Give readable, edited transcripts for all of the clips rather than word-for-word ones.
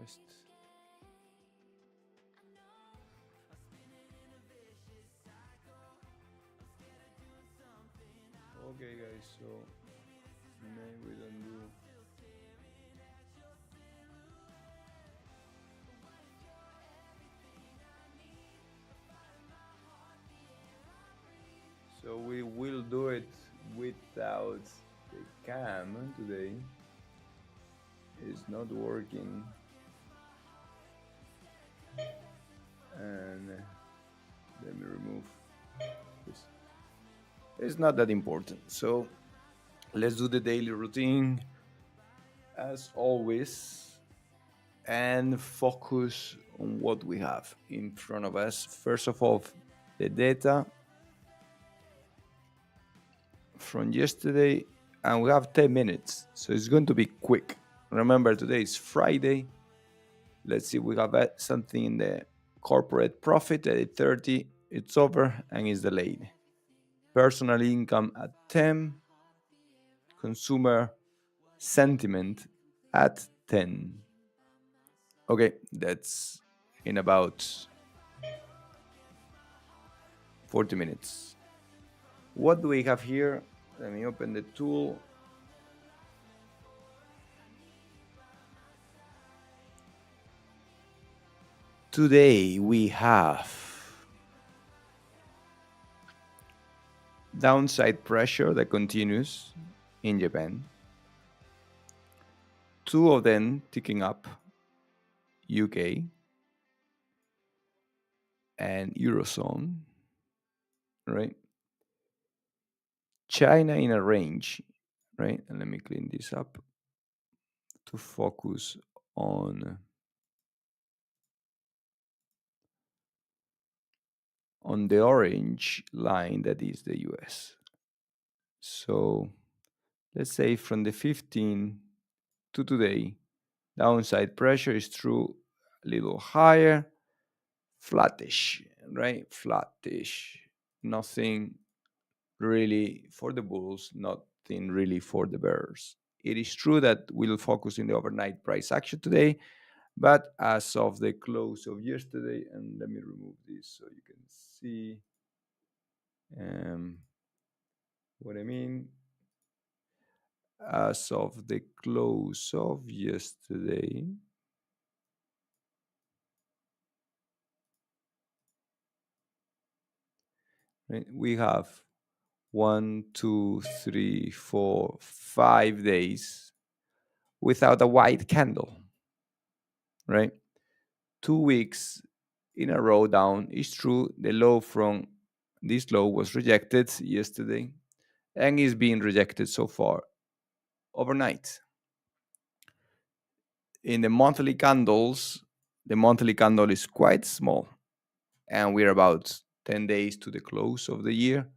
first. Okay, guys, so maybe we don't do. So we will do it without the cam today. It's not working. And let me remove this. It's not that important. So let's do the daily routine as always and focus on what we have in front of us. First of all, the data from yesterday, and we have 10 minutes, so it's going to be quick. Remember, today is Friday. Let's see, we have something in the corporate profit at 8:30. It's over and it's delayed. Personal income at 10. Consumer sentiment at 10. Okay, that's in about 40 minutes. What do we have here? Let me open the tool. Today we have downside pressure that continues in Japan. Two of them ticking up, UK and Eurozone, right? China in a range, right? And let me clean this up to focus on the orange line that is the US. So let's say from the 15 to today, downside pressure is through a little higher, flattish, right? Flattish. Nothing really for the bulls, nothing really for the bears. It is true that we'll focus in the overnight price action today, but as of the close of yesterday, and let me remove this so you can see what I mean. As of the close of yesterday, right, we have 1, 2, 3, 4, 5 days without a white candle, right? 2 weeks in a row down. It's true, the low from this low was rejected yesterday and is being rejected so far overnight. In the monthly candles, the monthly candle is quite small, and we're about 10 days to the close of the year.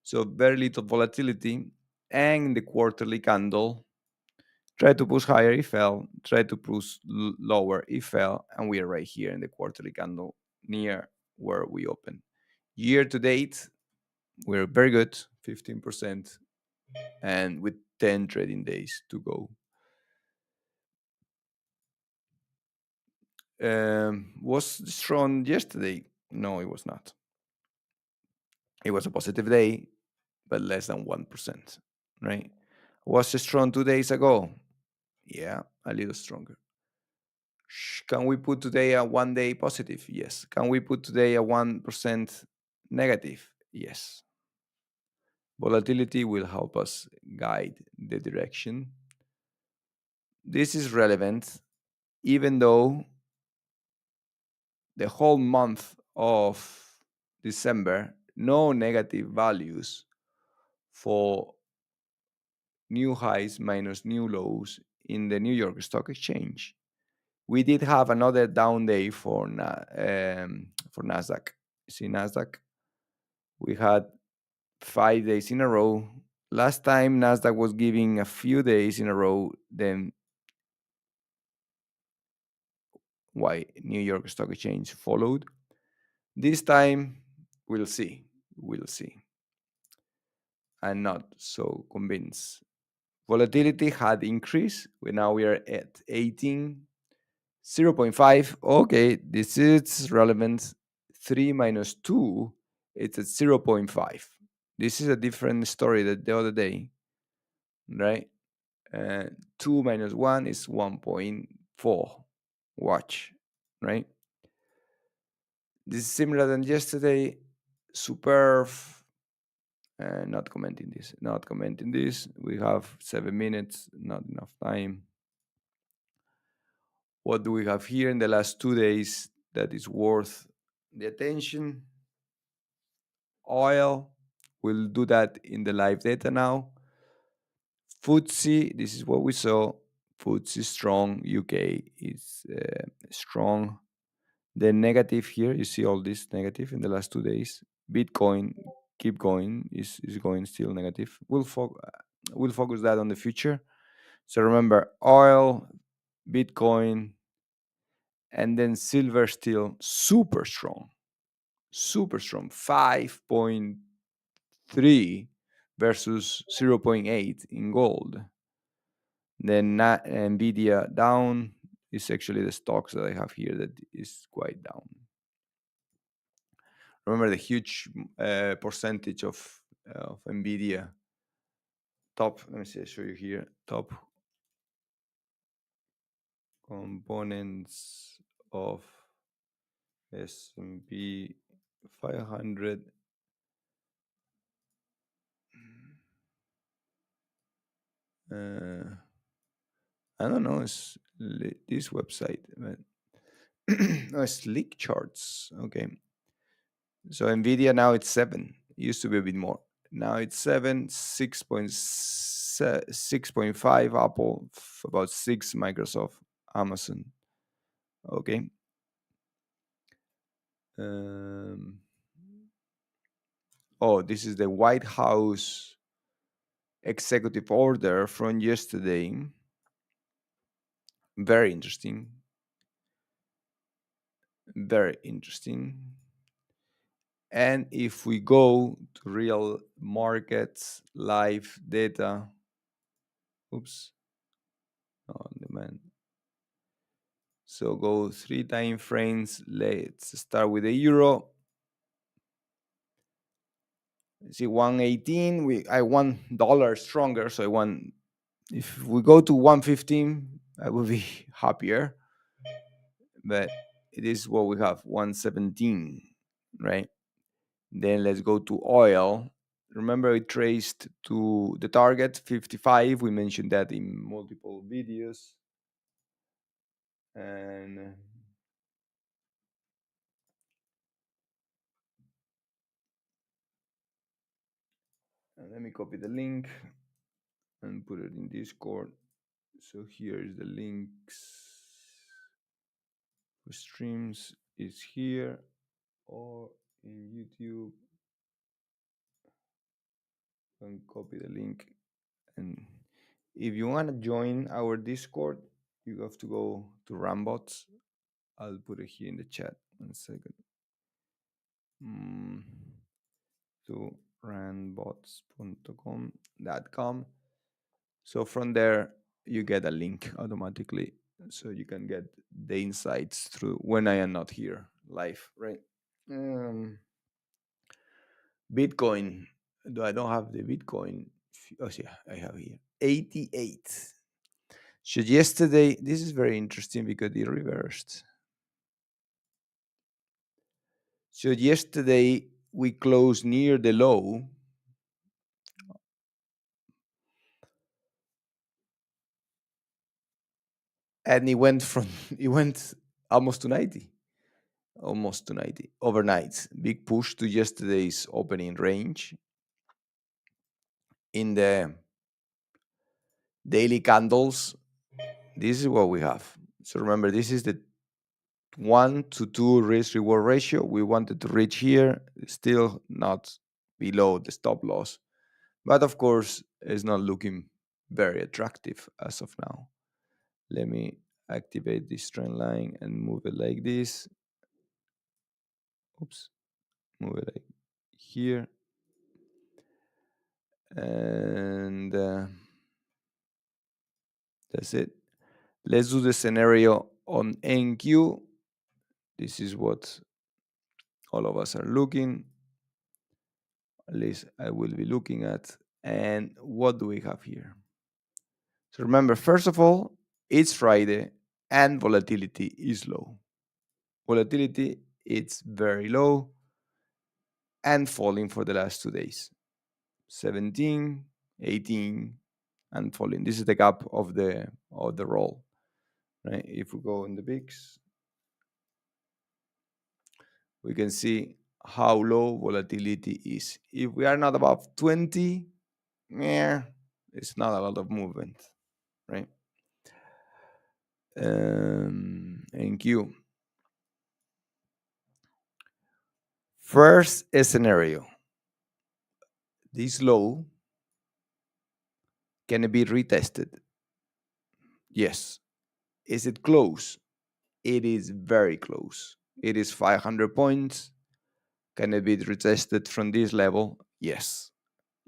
So very little volatility. And in the quarterly candle, try to push higher, it fell. Try to push lower, it fell. And we are right here in the quarterly candle near where we open. Year to date, we're very good, 15%, and with 10 trading days to go. Was strong yesterday? No, it was not. It was a positive day, but less than 1%, right? Was it strong 2 days ago? Yeah, a little stronger. Can we put today a 1 day positive? Yes. Can we put today a 1% negative? Yes. Volatility will help us guide the direction. This is relevant, even though the whole month of December, no negative values for new highs minus new lows in the New York Stock Exchange. We did have another down day for Nasdaq. See Nasdaq? We had 5 days in a row. Last time Nasdaq was giving a few days in a row, then why New York Stock Exchange followed. This time, we'll see. We'll see. I'm not so convinced. Volatility had increased. Now we are at 18. 0.5. Okay, this is relevant. 3 minus 2, it's at 0.5. This is a different story than the other day, right? 2 minus 1 is 1.4. Watch, right? This is similar than yesterday. Superb. Not commenting this. Not commenting this. We have 7 minutes. Not enough time. What do we have here in the last 2 days that is worth the attention? Oil. We'll do that in the live data now. FTSE. This is what we saw. FTSE strong. UK is strong. The negative here, you see all this negative in the last 2 days. Bitcoin keep going, is going still negative. We'll focus that on the future. So remember, oil, Bitcoin, and then silver still super strong, 5.3 versus 0.8 in gold. Then Nvidia down is actually the stocks that I have here that is quite down. Remember the huge percentage of Nvidia top. Let me see. I show you here. Top components of S&P 500. I don't know. It's this website. But no, it's Leak Charts. Okay. So Nvidia now it's 7. It used to be a bit more. Now it's 7, 6.5 Apple, about 6 Microsoft, Amazon. Okay. Oh, this is the White House executive order from yesterday. Very interesting. Very interesting. And if we go to real markets, live data, oops, on demand. So go 3 time frames. Let's start with the euro. See 118. I $1 stronger, so I want. If we go to 115, I will be happier. But it is what we have, 117, right? Then let's go to oil. Remember, it traced to the target 55. We mentioned that in multiple videos. And let me copy the link and put it in Discord. So here is the links for streams is here or in YouTube. And copy the link. And if you want to join our Discord, you have to go to Rambots. I'll put it here in the chat. 1 second. To ranbots.com. So from there, you get a link automatically. So you can get the insights through when I am not here live, right? Bitcoin. I don't have the Bitcoin. Oh, yeah, I have here 88. So yesterday, this is very interesting because it reversed. So yesterday we closed near the low. And it went almost to 90. Almost to 90 overnight. Big push to yesterday's opening range. In the daily candles, this is what we have. So remember, this is the 1 to 2 risk reward ratio. We wanted to reach here, still not below the stop loss. But of course, it's not looking very attractive as of now. Let me activate this trend line and move it like this. Oops. Move it like here. And that's it. Let's do the scenario on ENQ, this is what all of us are looking, at least I will be looking at. And what do we have here? So remember, first of all, it's Friday and volatility is low. Volatility, it's very low and falling for the last 2 days. 17, 18, and falling. This is the gap of the roll. Right? If we go in the VIX, we can see how low volatility is. If we are not above 20, yeah, it's not a lot of movement, right? NQ. First scenario. This low can it be retested? Yes. Is it close? It is very close. It is 500 points. Can it be retested from this level? Yes.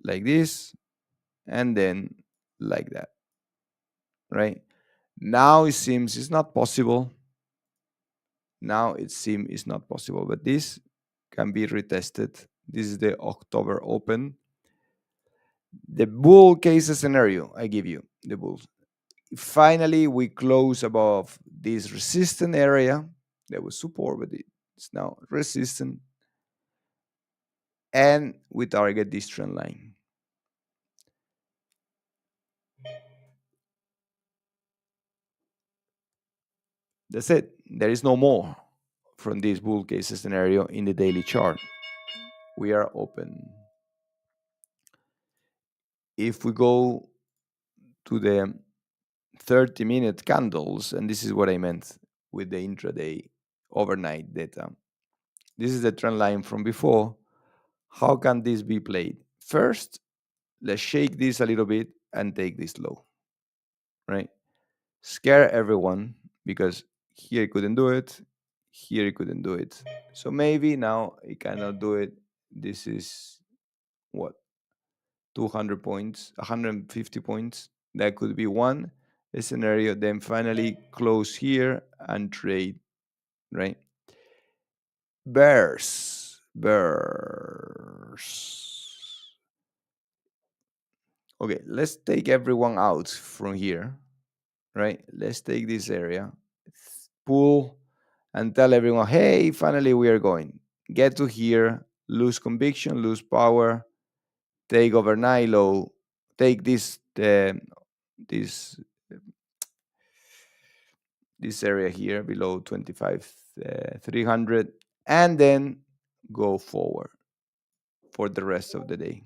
Like this, and then like that, right? Now it seems it's not possible. Now it seems it's not possible, but this can be retested. This is the October open. The bull case scenario, I give you the bulls. Finally, we close above this resistant area. That was support, but it's now resistant. And we target this trend line. That's it. There is no more from this bull case scenario in the daily chart. We are open. If we go to the 30-minute candles, and this is what I meant with the intraday overnight data. This is the trend line from before. How can this be played? First, let's shake this a little bit and take this low, right? Scare everyone because here it couldn't do it, here it couldn't do it. So maybe now it cannot do it. This is what? 200 points, 150 points. That could be one scenario. Then finally close here and trade, right? Bears. Okay, let's take everyone out from here, right? Let's take this area, pull, and tell everyone, hey, finally we are going. Get to here, lose conviction, lose power, take overnight low, take this this area here below 25 300, and then go forward for the rest of the day.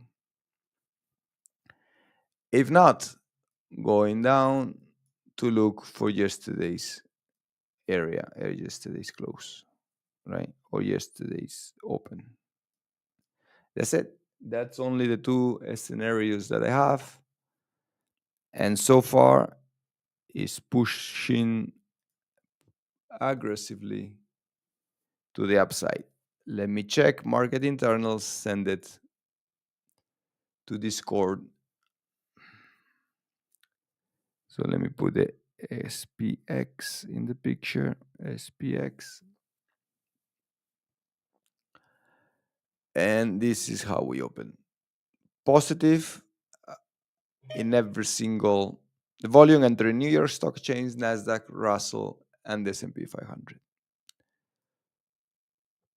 If not, going down to look for yesterday's area, yesterday's close, right? Or yesterday's open. That's it. That's only the two scenarios that I have. And so far is pushing aggressively to the upside. Let me check market internals, send it to Discord. So let me put the SPX in the picture, SPX. And this is how we open. Positive in every single, the volume entre New York Stock Exchange, Nasdaq, Russell, and the S&P 500.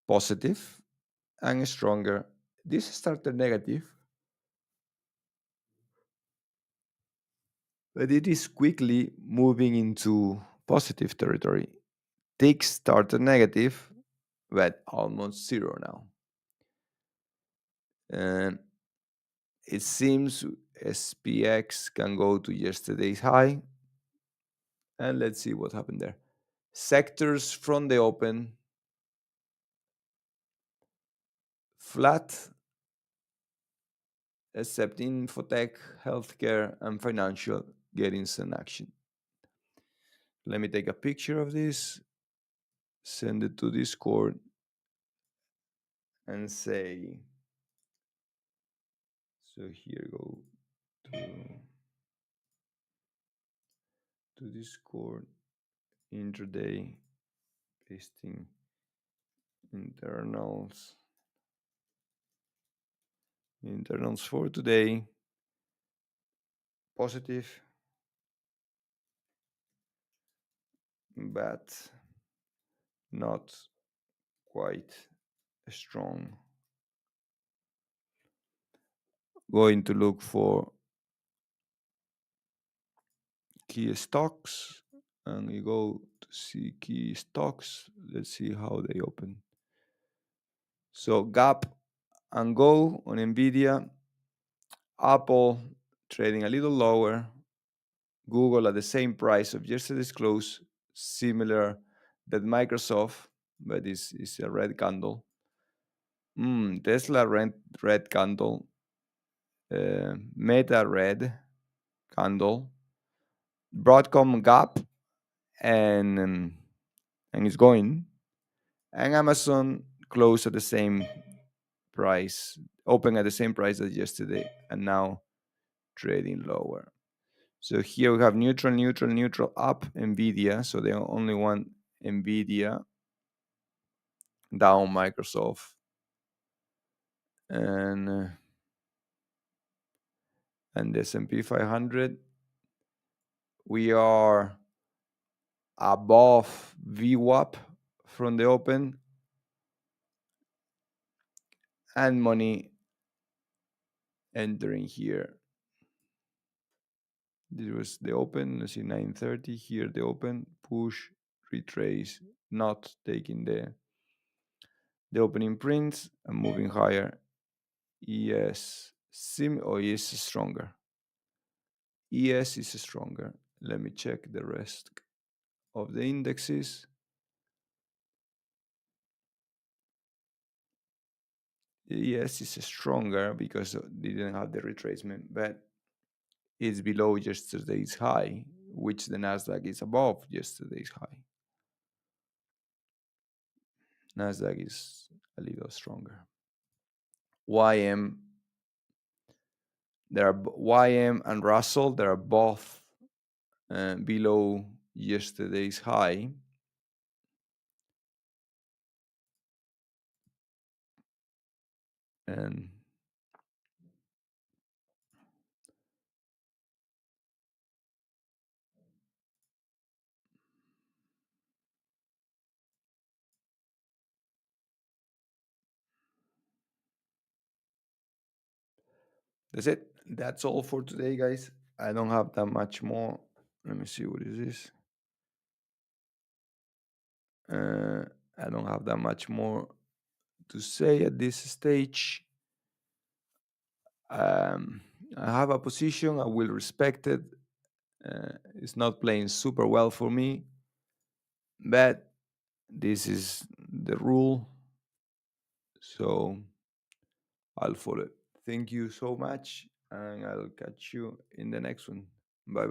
Positive and stronger. This started negative, but it is quickly moving into positive territory. Ticks started negative, but almost zero now. And it seems SPX can go to yesterday's high. And let's see what happened there. Sectors from the open, flat, except infotech, healthcare, and financial getting some action. Let me take a picture of this, send it to Discord, and say, so here go to Discord. intraday, pasting internals for today, positive, but not quite strong. Going to look for key stocks, and you go to see key stocks. Let's see how they open. So gap and go on Nvidia, Apple trading a little lower, Google at the same price of yesterday's close, similar that Microsoft, but it's a red candle. Tesla red candle, Meta red candle, Broadcom gap, and it's going, and Amazon closed at the same price, open at the same price as yesterday, and now trading lower. So here we have neutral, neutral, neutral up Nvidia. So they only want Nvidia, down Microsoft, and the S&P 500. We are above VWAP from the open, and money entering here. This was the open. Let's see, 9:30 here. The open, push, retrace, not taking the opening prints and moving higher. ES ES is stronger. ES is stronger. Let me check the rest of the indexes. ES is stronger because they didn't have the retracement, but it's below yesterday's high, which the Nasdaq is above yesterday's high. Nasdaq is a little stronger. YM, YM and Russell, they are both below yesterday's high. And that's it. That's all for today, guys. I don't have that much more. Let me see, what is this? I don't have that much more to say at this stage. I have a position. I will respect it. It's not playing super well for me, but this is the rule. So I'll follow it. Thank you so much, and I'll catch you in the next one. Bye bye.